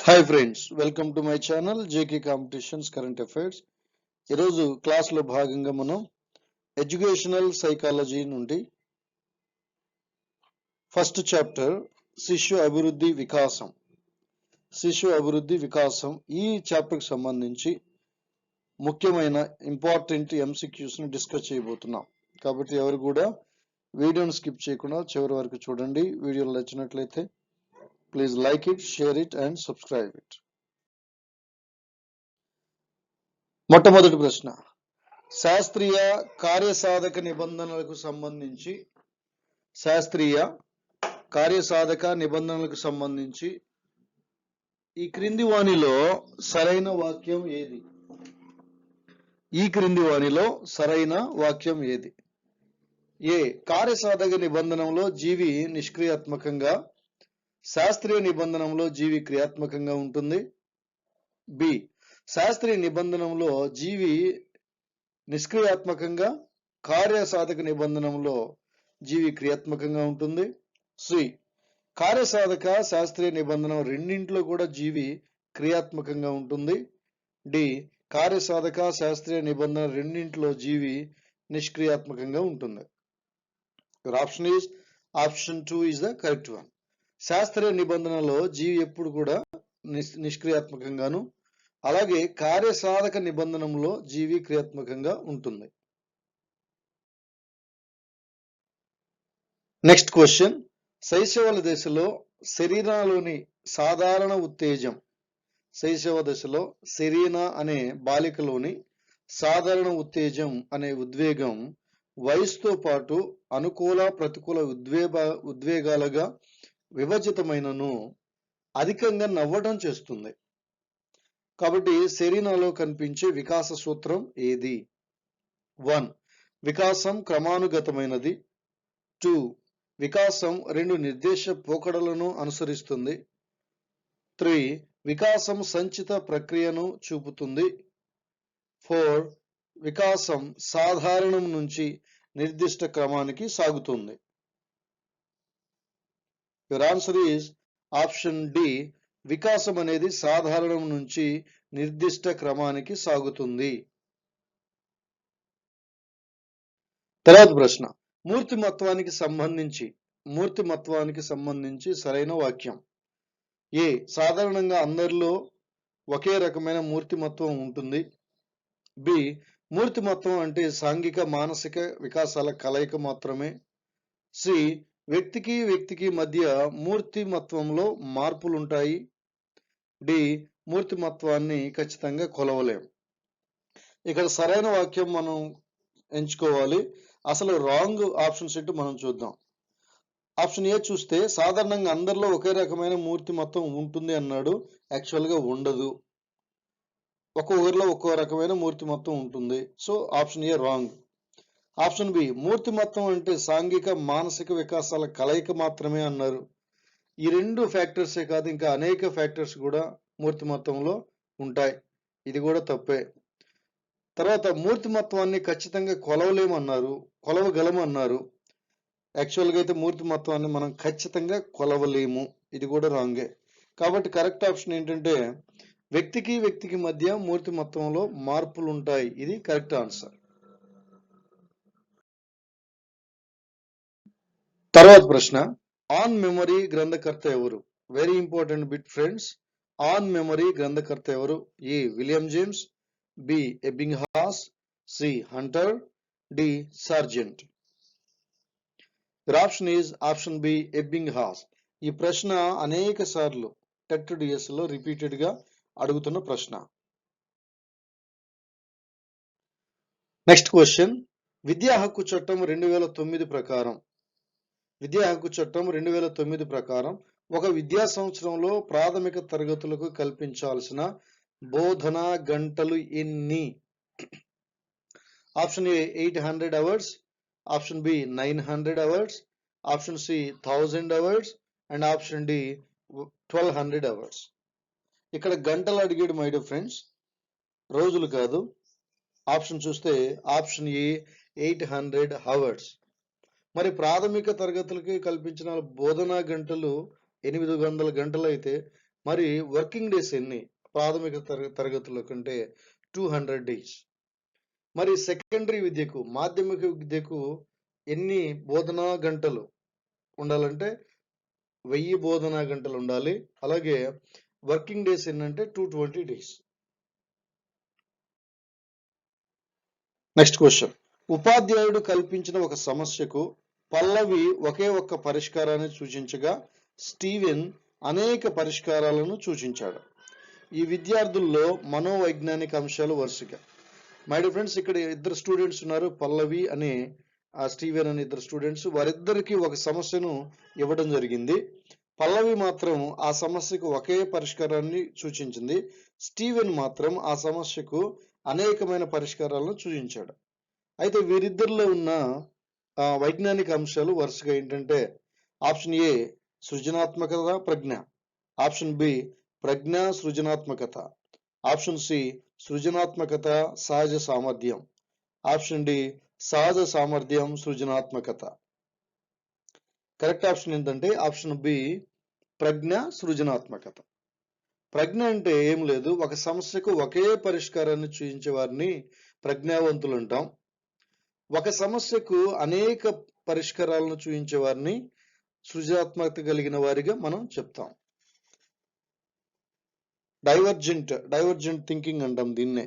Hi friends, welcome to my channel JK competitions current affairs. ఈరోజు క్లాస్లో భాగంగా మనం ఎడ్యుకేషనల్ సైకాలజీ నుండి ఫస్ట్ చాప్టర్ శిశు అభివృద్ధి వికాసం ఈ చాప్టర్కి సంబంధించి ముఖ్యమైన ఇంపార్టెంట్ ఎంసీక్యూస్ని డిస్కస్ చేయబోతున్నాం. కాబట్టి ఎవరు కూడా వీడియోని స్కిప్ చేయకుండా చివరి వరకు చూడండి. వీడియోలు నచ్చినట్లయితే please like it, share it and subscribe it. మొట్టమొదటి ప్రశ్న, శాస్త్రీయ కార్యసాధక నిబంధనలకు సంబంధించి ఈ క్రింది వానిలో సరైన వాక్యం ఏది? ఏ. కార్యసాధక నిబంధనలో జీవి నిష్క్రియాత్మకంగా, శాస్త్రీయ నిబంధనలో జీవి క్రియాత్మకంగా ఉంటుంది. బి. శాస్త్రీయ నిబంధనలో జీవి నిష్క్రియాత్మకంగా, కార్యసాధక నిబంధనలో జీవి క్రియాత్మకంగా ఉంటుంది. సి. కార్యసాధక శాస్త్రీయ నిబంధన రెండింటిలో కూడా జీవి క్రియాత్మకంగా ఉంటుంది. డి. కార్యసాధక శాస్త్రీయ నిబంధన రెండింటిలో జీవి నిష్క్రియాత్మకంగా ఉంటుంది. Option 2 is the correct one. శాస్త్రీయ నిబంధనలో జీవి ఎప్పుడు కూడా నిష్క్రియాత్మకంగాను, అలాగే కార్యసాధక నిబంధనలో జీవి క్రియాత్మకంగా ఉంటుంది. నెక్స్ట్ క్వశ్చన్, శైశవ దశలో సెరీనాలోని సాధారణ ఉత్తేజం, శైశవ దశలో సెరీనా అనే బాలికలోని సాధారణ ఉత్తేజం అనే ఉద్వేగం వయసుతో పాటు అనుకూల ప్రతికూల ఉద్వేగాలుగా విభజితమైనను అధికంగా నవ్వడం చేస్తుంది. కాబట్టి సెరీనాలో కనిపించే వికాస సూత్రం ఏది? 1. వికాసం క్రమానుగతమైనది. 2. వికాసం 2 నిర్దేశ పోకడలను అనుసరిస్తుంది. 3. వికాసం సంచిత ప్రక్రియను చూపుతుంది. 4. వికాసం సాధారణం నుంచి నిర్దిష్ట క్రమానికి సాగుతుంది. Your answer is option D. వికాసం అనేది సాధారణం నుంచి నిర్దిష్ట క్రమానికి సాగుతుంది. తర్వాత ప్రశ్న, మూర్తిమత్వానికి సంబంధించి సరైన వాక్యం. ఏ. సాధారణంగా అందరిలో ఒకే రకమైన మూర్తిమత్వం ఉంటుంది. బి. మూర్తిమత్వం అంటే సాంఘిక మానసిక వికాసాల కలయిక మాత్రమే. సి. వ్యక్తికి మధ్య మూర్తిమత్వంలో మార్పులుంటాయి. డి. మూర్తిమత్వాన్ని ఖచ్చితంగా కొలవలేం. ఇక్కడ సరైన వాక్యం మనం ఎంచుకోవాలి. అసలు రాంగ్ ఆప్షన్స్ ఏంటో మనం చూద్దాం. ఆప్షన్ ఏ చూస్తే సాధారణంగా అందరిలో ఒకే రకమైన మూర్తిమత్వం ఉంటుంది అన్నాడు. యాక్చువల్గా ఉండదు, ఒక్కొక్కరిలో ఒక్కో రకమైన మూర్తిమత్వం ఉంటుంది. So option A wrong. Option B, మూర్తిమత్వం అంటే సాంఘిక మానసిక వికాసాల కలయిక మాత్రమే అన్నారు. ఈ 2 ఫ్యాక్టర్సే కాదు, ఇంకా అనేక ఫ్యాక్టర్స్ కూడా మూర్తిమత్వంలో ఉంటాయి. ఇది కూడా తప్పే. తర్వాత మూర్తిమత్వాన్ని ఖచ్చితంగా కొలవగలమన్నారు. యాక్చువల్గా అయితే మూర్తిమత్వాన్ని మనం ఖచ్చితంగా కొలవలేము. ఇది కూడా రాంగే. కాబట్టి కరెక్ట్ ఆప్షన్ ఏంటంటే వ్యక్తికి మధ్య మూర్తిమత్వంలో మార్పులు ఉంటాయి. ఇది కరెక్ట్ ఆన్సర్. తర్వాత ప్రశ్న, ఆన్ మెమరీ గ్రంథకర్త ఎవరు? Very important bit friends. On memory గ్రంథకర్త ఎవరు? A. William James, B. Ebbinghaus, C. Hunter, D. Sargent. Option is option B, Ebbinghaus. ఈ ప్రశ్న అనేక సార్లు టెట్ డిఎస్ లో రిపీటెడ్ గా అడుగుతున్న ప్రశ్న. నెక్స్ట్ క్వశ్చన్, విద్యా హక్కు చట్టం 2009 ప్రకారం ఒక విద్యా సంవత్సరంలో ప్రాథమిక తరగతులకు కల్పించాల్సిన బోధనా గంటలు ఎన్ని? Option A 800 hours, option B 900 hours, option C 1000 hours and option D 1200 hours. ఇక్కడ గంటలు అడిగాడు మై డియర్ ఫ్రెండ్స్, రోజులు కాదు. ఆప్షన్ చూస్తే ఆప్షన్ ఏ 800 అవర్స్. మరి ప్రాథమిక తరగతులకి కల్పించిన బోధనా గంటలు 800 గంటలు అయితే మరి వర్కింగ్ డేస్ ఎన్ని? ప్రాథమిక తరగతుల కంటే 200 డేస్. మరి సెకండరీ విద్యకు, మాధ్యమిక విద్యకు ఎన్ని బోధనా గంటలు ఉండాలంటే 1000 బోధనా గంటలు ఉండాలి. అలాగే వర్కింగ్ డేస్ ఎన్నంటే 220 డేస్. Next question. ఉపాధ్యాయుడు కల్పించిన ఒక సమస్యకు పల్లవి ఒకే ఒక్క పరిష్కారాన్ని సూచించగా స్టీవెన్ అనేక పరిష్కారాలను సూచించాడు. ఈ విద్యార్థుల్లో మనోవైజ్ఞానిక అంశాలు వరుసగా. మై డియర్ ఫ్రెండ్స్, ఇక్కడ ఇద్దరు స్టూడెంట్స్ ఉన్నారు, పల్లవి అనే స్టీవెన్ అనే ఇద్దరు స్టూడెంట్స్. వారిద్దరికి ఒక సమస్యను ఇవ్వడం జరిగింది. పల్లవి మాత్రం ఆ సమస్యకు ఒకే పరిష్కారాన్ని సూచించింది. స్టీవెన్ మాత్రం ఆ సమస్యకు అనేకమైన పరిష్కారాలను సూచించాడు. అయితే వీరిద్దరిలో ఉన్న వైజ్ఞానిక అంశాలు వరుసగా ఏంటంటే, ఆప్షన్ ఏ సృజనాత్మకత ప్రజ్ఞ, ఆప్షన్ బి ప్రజ్ఞ సృజనాత్మకత, ఆప్షన్ సి సృజనాత్మకత సహజ సామర్థ్యం, ఆప్షన్ డి సహజ సామర్థ్యం సృజనాత్మకత. కరెక్ట్ ఆప్షన్ ఏంటంటే ఆప్షన్ బి ప్రజ్ఞ సృజనాత్మకత. ప్రజ్ఞ అంటే ఏం లేదు, ఒక సమస్యకు ఒకే పరిష్కారాన్ని చూపించే వారిని ప్రజ్ఞావంతులు అంటాం. ఒక సమస్యకు అనేక పరిష్కారాలను చూపించే వారిని సృజనాత్మకత కలిగిన వారిగా మనం చెప్తాం. డైవర్జెంట్ థింకింగ్ అంటాం దీన్నే.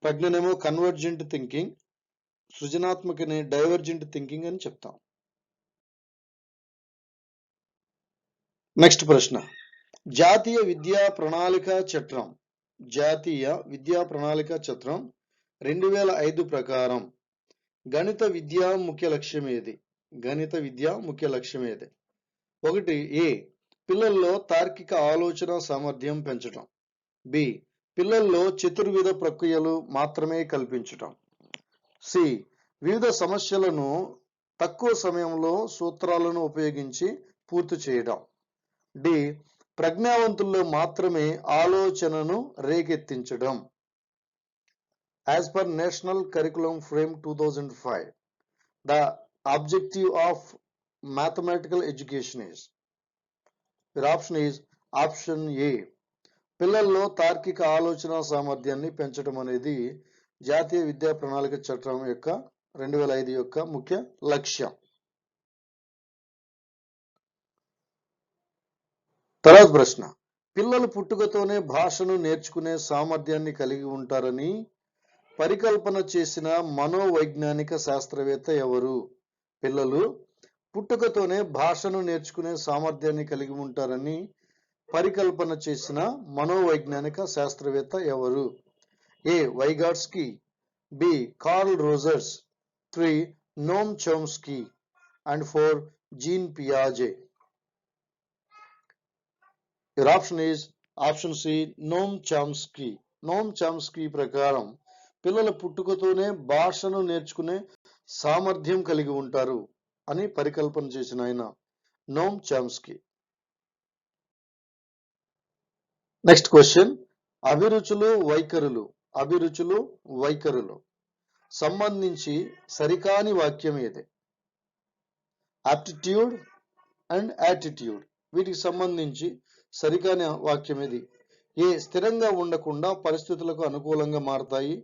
ప్రజ్ఞనేమో కన్వర్జెంట్ థింకింగ్, సృజనాత్మకని డైవర్జెంట్ థింకింగ్ అని చెప్తాం. నెక్స్ట్ ప్రశ్న. జాతీయ విద్యా ప్రణాళిక చట్టం 2005 ప్రకారం గణిత విద్యా ముఖ్య లక్ష్యం ఏది? గణిత విద్యా ముఖ్య లక్ష్యం ఏది? 1. ఏ పిల్లల్లో తార్కిక ఆలోచన సామర్థ్యం పెంచడం, బి పిల్లల్లో చతుర్విధ ప్రక్రియలు మాత్రమే కల్పించటం, సి వివిధ సమస్యలను తక్కువ సమయంలో సూత్రాలను ఉపయోగించి పూర్తి చేయడం, డి ప్రజ్ఞావంతుల్లో మాత్రమే ఆలోచనను రేకెత్తించడం. As per National Curriculum Frame 2005, the objective of mathematical education is, your option is option A. పిల్లల్లో తార్కిక ఆలోచన సామర్థ్యాన్ని పెంచడం అనేది జాతీయ విద్యా ప్రణాళిక చట్టం యొక్క 2005 యొక్క ముఖ్య లక్ష్యం. తర్వాత ప్రశ్న. పిల్లలు పుట్టుకతోనే భాషను నేర్చుకునే సామర్థ్యాన్ని కలిగి ఉంటారని పరికల్పన చేసిన మనోవైజ్ఞానిక శాస్త్రవేత్త ఎవరు? పిల్లలు పుట్టుకతోనే భాషను నేర్చుకునే సామర్థ్యాన్ని కలిగి ఉంటారని పరికల్పన చేసిన మనోవైజ్ఞానిక శాస్త్రవేత్త ఎవరు? A Vygotsky, B Carl Rogers, 3 Noam Chomsky and 4 Jean పియాజే. Your option is option C, Noam Chomsky. Noam Chomsky ప్రకారం పిల్లల పుట్టుకతోనే భాషను నేర్చుకునే సామర్థ్యం కలిగి ఉంటారు అని పరికల్పన చేసిన ఆయన నోమ్ చామ్స్కీ. Next question. అభిరుచులు వైఖరులు సంబంధించి సరికాని వాక్యం ఏది? ఆప్టిట్యూడ్ అండ్ యాటిట్యూడ్, వీటికి సంబంధించి సరికాని వాక్యం ఏది? ఏ స్థిరంగా ఉండకుండా పరిస్థితులకు అనుకూలంగా మారతాయి,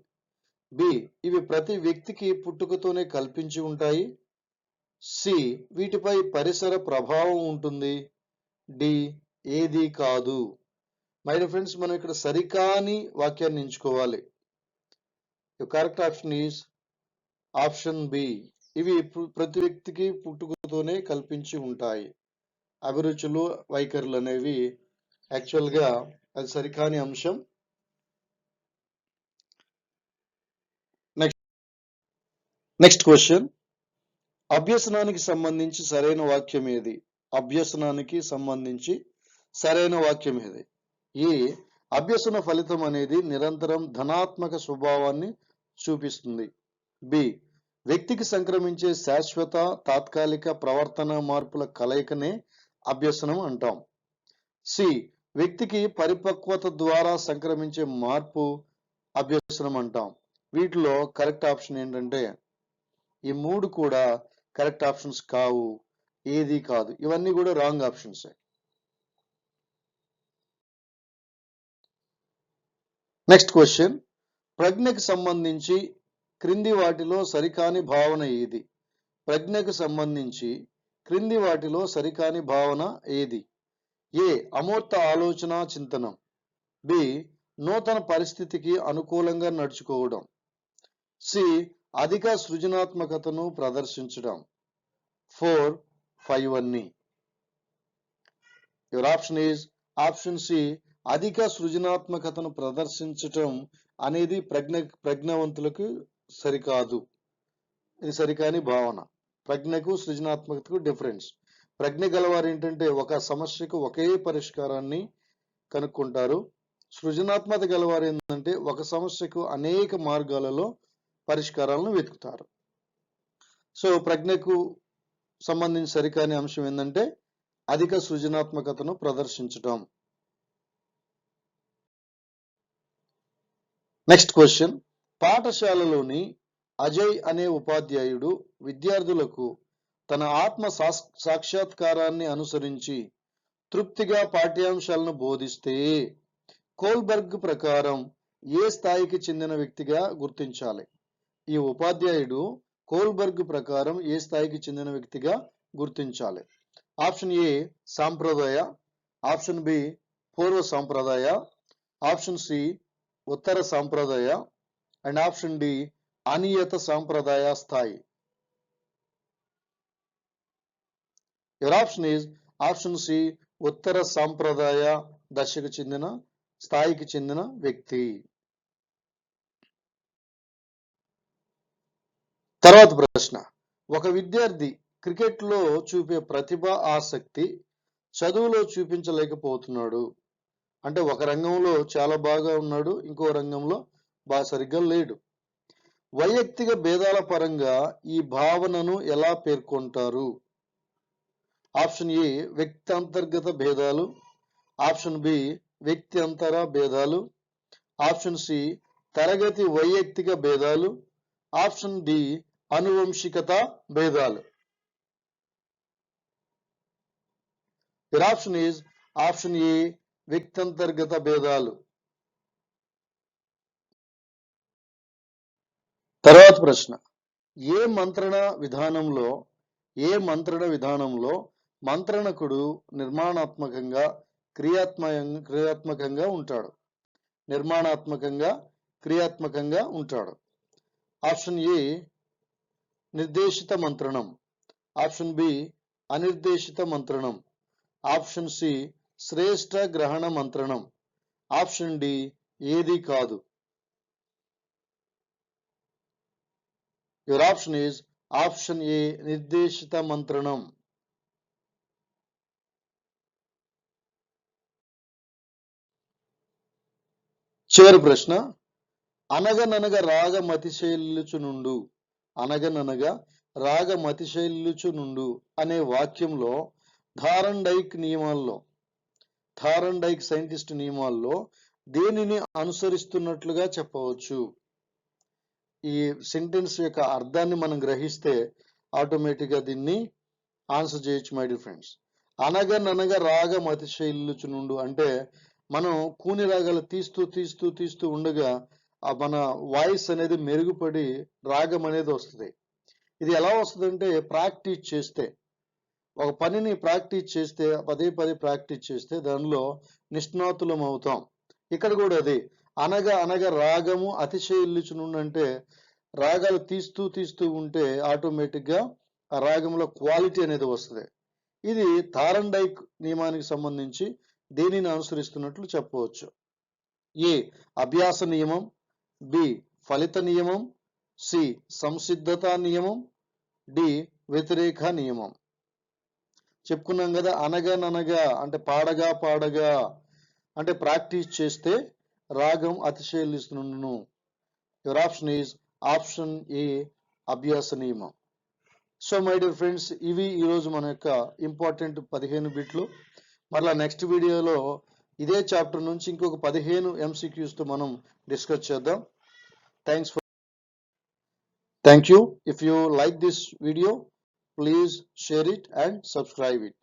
బి ఇవి ప్రతి వ్యక్తికి పుట్టుకతోనే కల్పించి ఉంటాయి, సి వీటిపై పరిసర ప్రభావం ఉంటుంది, డి ఏది కాదు. మై డియర్ ఫ్రెండ్స్, మనం ఇక్కడ సరికాని వాక్యాన్ని ఎంచుకోవాలి. Correct option is option B. ఇవి ప్రతి వ్యక్తికి పుట్టుకతోనే కల్పించి ఉంటాయి. అభిరుచులు వైఖరులు అనేవి యాక్చువల్గా అది సరికాని అంశం. Next question. అభ్యసనానికి సంబంధించి సరైన వాక్యం ఏది? అభ్యసనానికి సంబంధించి సరైన వాక్యం ఏది? ఈ అభ్యసన ఫలితం అనేది నిరంతరం ధనాత్మక స్వభావాన్ని చూపిస్తుంది, బి వ్యక్తికి సంక్రమించే శాశ్వత తాత్కాలిక ప్రవర్తన మార్పుల కలయికనే అభ్యసనం అంటాం, సి వ్యక్తికి పరిపక్వత ద్వారా సంక్రమించే మార్పు అభ్యసనం అంటాం. వీటిలో కరెక్ట్ ఆప్షన్ ఏంటంటే ఈ 3 కూడా కరెక్ట్ ఆప్షన్స్ కావు, ఏది కాదు. ఇవన్నీ కూడా రాంగ్ ఆప్షన్స్. నెక్స్ట్ క్వశ్చన్, ప్రజ్ఞకు సంబంధించి క్రింది వాటిలో సరికాని భావన ఏది? ప్రజ్ఞకు సంబంధించి క్రింది వాటిలో సరికాని భావన ఏది? ఏ అమూర్త ఆలోచన చింతనం, బి నూతన పరిస్థితికి అనుకూలంగా నడుచుకోవడం, సి అధిక సృజనాత్మకతను ప్రదర్శించడం, 4 5 అన్ని. Your option is option C, అధిక సృజనాత్మకతను ప్రదర్శించటం అనేది ప్రజ్ఞావంతులకు సరికాదు. ఇది సరికాని భావన. ప్రజ్ఞకు సృజనాత్మకతకు డిఫరెన్స్. ప్రజ్ఞ గలవారు ఏంటంటే ఒక సమస్యకు ఒకే పరిష్కారాన్ని కనుక్కుంటారు. సృజనాత్మకత గలవారు ఏంటంటే ఒక సమస్యకు అనేక మార్గాలలో పరిష్కారాలను వెతుకుతారు. సో ప్రజ్ఞకు సంబంధించి సరికాని అంశం ఏంటంటే అధిక సృజనాత్మకతను ప్రదర్శించడం. నెక్స్ట్ క్వశ్చన్, పాఠశాలలోని అజయ్ అనే ఉపాధ్యాయుడు విద్యార్థులకు తన ఆత్మ సాక్షాత్కారాన్ని అనుసరించి తృప్తిగా పాఠ్యాంశాలను బోధిస్తే కోల్బర్గ్ ప్రకారం ఏ స్థాయికి చెందిన వ్యక్తిగా గుర్తించాలి? ఈ ఉపాధ్యాయుడు కోల్బర్గ్ ప్రకారం ఏ స్థాయికి చెందిన వ్యక్తిగా గుర్తించాలి? ఆప్షన్ ఏ సాంప్రదాయ, ఆప్షన్ బి పూర్వ సాంప్రదాయ, ఆప్షన్ సి ఉత్తర సాంప్రదాయ అండ్ ఆప్షన్ డి అనియత సాంప్రదాయ స్థాయి. Your option is option C ఉత్తర సాంప్రదాయ దశకు చెందిన స్థాయికి చెందిన వ్యక్తి. తర్వాత ప్రశ్న, ఒక విద్యార్థి క్రికెట్లో చూపే ప్రతిభ ఆసక్తి చదువులో చూపించలేకపోతున్నాడు. అంటే ఒక రంగంలో చాలా బాగా ఉన్నాడు, ఇంకో రంగంలో బాగా సరిగ్గా లేడు. వైయక్తిక భేదాల పరంగా ఈ భావనను ఎలా పేర్కొంటారు? ఆప్షన్ ఏ వ్యక్తాంతర్గత భేదాలు, ఆప్షన్ బి వ్యక్తి అంతర భేదాలు, ఆప్షన్ సి తరగతి వైయక్తిక భేదాలు, ఆప్షన్ డి అనువంశికత భేదాలు. Your option is option A వ్యక్తంతర్గత భేదాలు. తర్వాత ప్రశ్న, ఏ మంత్రణ విధానంలో మంత్రణకుడు నిర్మాణాత్మకంగా క్రియాత్మకంగా ఉంటాడు? ఆప్షన్ ఏ నిర్దేశిత మంత్రణం, ఆప్షన్ బి అనిర్దేశిత మంత్రణం, ఆప్షన్ సి శ్రేష్ఠ గ్రహణ మంత్రణం, ఆప్షన్ డి ఏది కాదు. యువర్ ఆప్షన్ ఈజ్ ఆప్షన్ ఏ నిర్దేశిత మంత్రణం. చివరి ప్రశ్న, అనగననగ రాగమతిశైల్లుచునుండు అనే వాక్యంలో థారండైక్ సైంటిస్ట్ నియమాల్లో దేనిని అనుసరిస్తున్నట్లుగా చెప్పవచ్చు? ఈ సెంటెన్స్ యొక్క అర్థాన్ని మనం గ్రహిస్తే ఆటోమేటిక్గా దీన్ని ఆన్సర్ చేయొచ్చు మై డియర్ ఫ్రెండ్స్. అనగననగ రాగమతిశైల్లుచునుండు అంటే మనం కూని రాగాలు తీస్తూ ఉండగా మన వాయిస్ అనేది మెరుగుపడి రాగం అనేది వస్తుంది. ఇది ఎలా వస్తుందంటే ప్రాక్టీస్ చేస్తే, ఒక పనిని ప్రాక్టీస్ చేస్తే, పదే ప్రాక్టీస్ చేస్తే దానిలో నిష్ణాతులం అవుతాం. ఇక్కడ కూడా అదే అనగ రాగము అతిశయిల్లుచునుండు అంటే రాగాలు తీస్తూ ఉంటే ఆటోమేటిక్గా ఆ రాగంలో క్వాలిటీ అనేది వస్తుంది. ఇది థారండైక్ నియమానికి సంబంధించి దేనిని అనుసరిస్తున్నట్లు చెప్పవచ్చు? ఏ అభ్యాస నియమం, బి ఫలిత నియమం, సి సంసిద్ధత నియమం, డి వ్యతిరేక నియమం. చెప్పుకున్నాం కదా, అనగననగా అంటే పాడగా అంటే ప్రాక్టీస్ చేస్తే రాగం అతిశయిల్లుచునుండును. Your option is option A అభ్యాస నియమం. సో మై డియర్ ఫ్రెండ్స్, ఇవి ఈరోజు మన యొక్క ఇంపార్టెంట్ 15 బిట్లు. మరలా నెక్స్ట్ వీడియోలో ఇదే చాప్టర్ నుంచి ఇంకొక 15 MCQs తో మనం డిస్కస్ చేద్దాం. Thank you. If you like this video, please share it and subscribe it.